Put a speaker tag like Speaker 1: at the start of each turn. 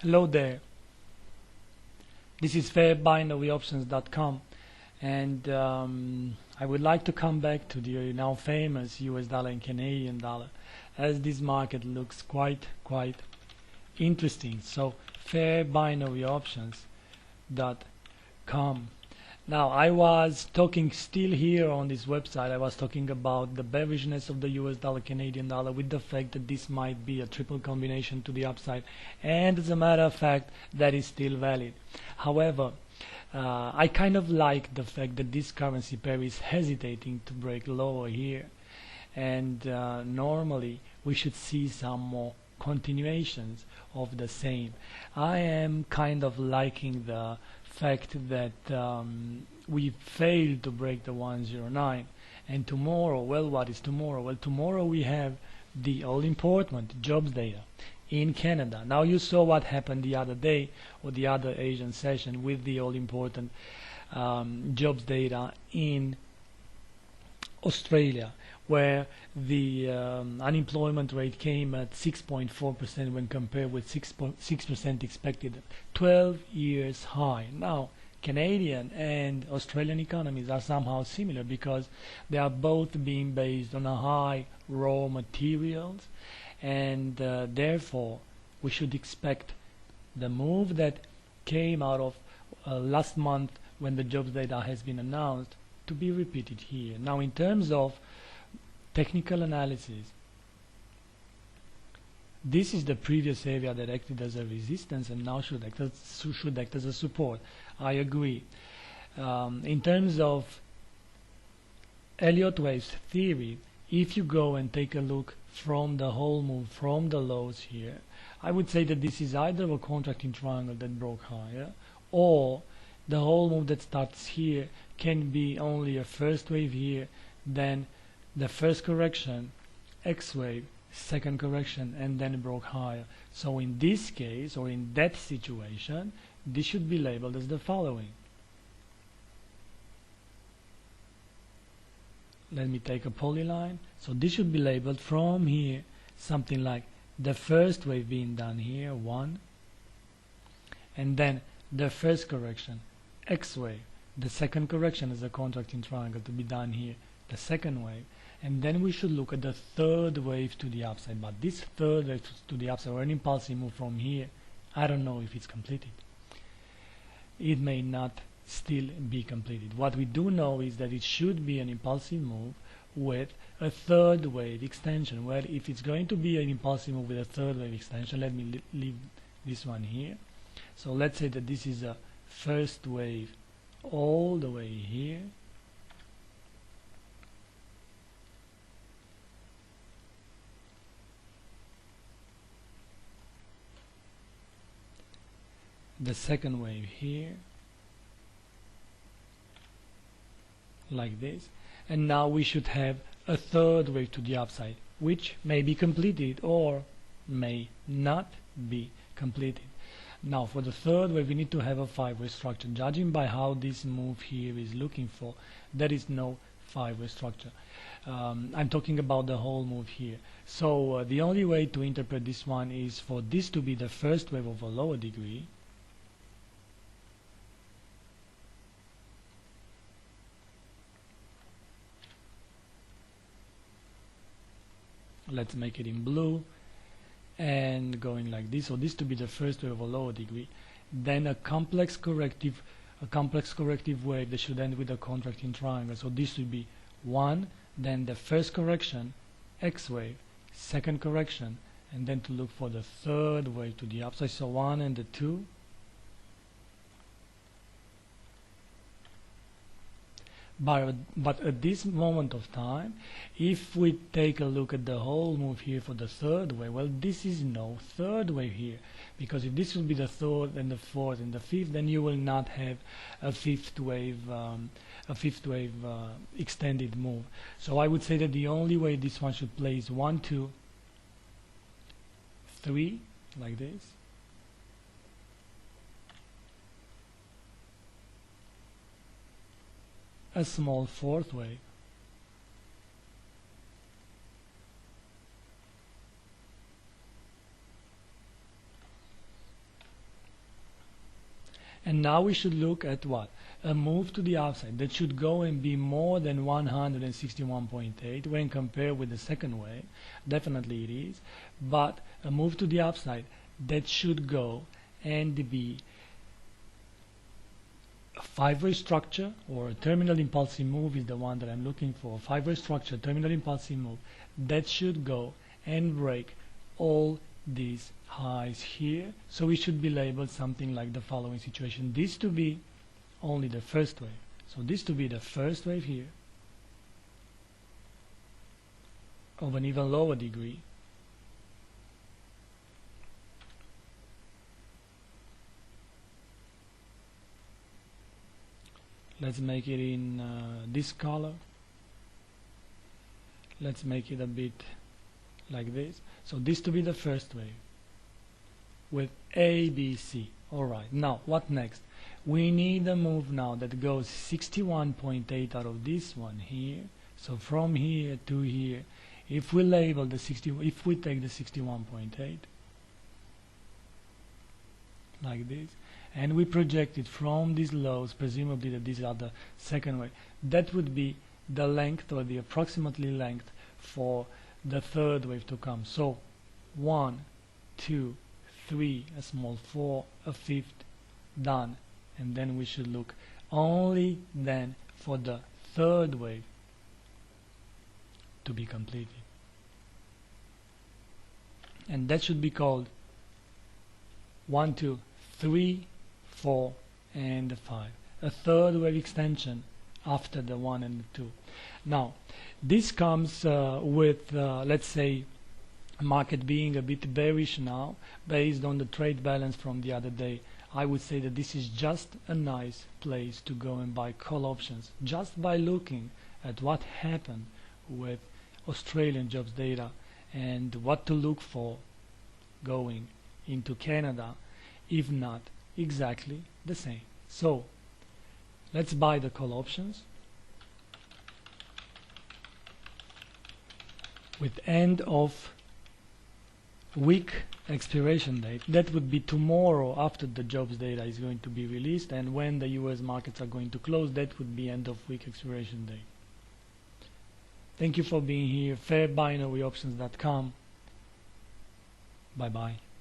Speaker 1: Hello there, this is fairbinaryoptions.com, and I would like to come back to the now famous US dollar and Canadian dollar, as this market looks quite interesting. So fairbinaryoptions.com. Now, I was talking still here on this website, I was talking about the bearishness of the US dollar Canadian dollar with the fact that this might be a triple combination to the upside, and as a matter of fact that is still valid. However, I kind of like the fact that this currency pair is hesitating to break lower here, and normally we should see some more continuations of the same. I am kind of liking the fact that we failed to break the 109, and tomorrow, well, what is tomorrow? Well, tomorrow we have the all-important jobs data in Canada. Now, you saw what happened the other day, or the other Asian session, with the all-important jobs data in Australia, where the unemployment rate came at 6.4% when compared with 6% expected, 12 years high. Now, Canadian and Australian economies are somehow similar because they are both being based on a high raw materials, and therefore we should expect the move that came out of last month when the jobs data has been announced to be repeated here. Now, in terms of technical analysis, this is the previous area that acted as a resistance and now should act as a support. I agree. In terms of Elliot waves theory, if you go and take a look from the whole move from the lows here, I would say that this is either a contracting triangle that broke higher, or the whole move that starts here can be only a first wave here, then the first correction, X wave, second correction, and then it broke higher. So in this case, or in that situation, this should be labeled as the following. Let me take a polyline. So this should be labeled from here something like the first wave being done here, 1, and then the first correction, X wave, the second correction is a contracting triangle to be done here, the second wave, and then we should look at the third wave to the upside. But this third wave to the upside, or an impulsive move from here, I don't know if it's completed. It may not still be completed. What we do know is that it should be an impulsive move with a third wave extension. Well, if it's going to be an impulsive move with a third wave extension, let me leave this one here. So let's say that this is a first wave all the way here, the second wave here, like this, and now we should have a third wave to the upside, which may be completed or may not be completed. Now, for the third wave, we need to have a 5-way structure. Judging by how this move here is looking for, there is no 5-way structure. I'm talking about the whole move here. So the only way to interpret this one is for this to be the first wave of a lower degree, let's make it in blue, and going like this. So this to be the first wave of a lower degree, then a complex corrective wave that should end with a contracting triangle. So this would be 1, then the first correction, X wave, second correction, and then to look for the third wave to the upside. So 1 and the 2. But at this moment of time, if we take a look at the whole move here for the third wave, well, this is no third wave here, because if this will be the third and the fourth and the fifth, then you will not have a fifth wave extended move. So I would say that the only way this one should play is 1, 2, 3, like this. A small fourth wave, And now we should look at what? A move to the upside that should go and be more than 161.8 when compared with the second wave. Definitely it is. But a move to the upside that should go and be a five-way structure, or a terminal impulsive move is the one that I'm looking for. Five-way structure, terminal impulsive move that should go and break all these highs here. So we should be labeled something like the following situation. This to be only the first wave. So this to be the first wave here of an even lower degree. Let's make it in this color. Let's make it a bit like this. So this to be the first wave with A, B, C. Alright, now what next? We need a move now that goes 61.8 out of this one here. So from here to here, if we label the if we take the 61.8 like this, and we project it from these lows, presumably that these are the second wave, that would be the length, or the approximately length for the third wave to come. So 1, 2, 3, a small 4, a fifth, done. And then we should look only then for the third wave to be completed. And that should be called 1, 2, 3, 4, and 5. A third wave extension after the 1 and the 2. Now, this comes with, let's say, market being a bit bearish now, based on the trade balance from the other day. I would say that this is just a nice place to go and buy call options, just by looking at what happened with Australian jobs data and what to look for going into Canada, if not exactly the same. So let's buy the call options with end of week expiration date. That would be tomorrow after the jobs data is going to be released, and when the US markets are going to close, that would be end of week expiration date. Thank you for being here. FairBinaryOptions.com. Bye bye.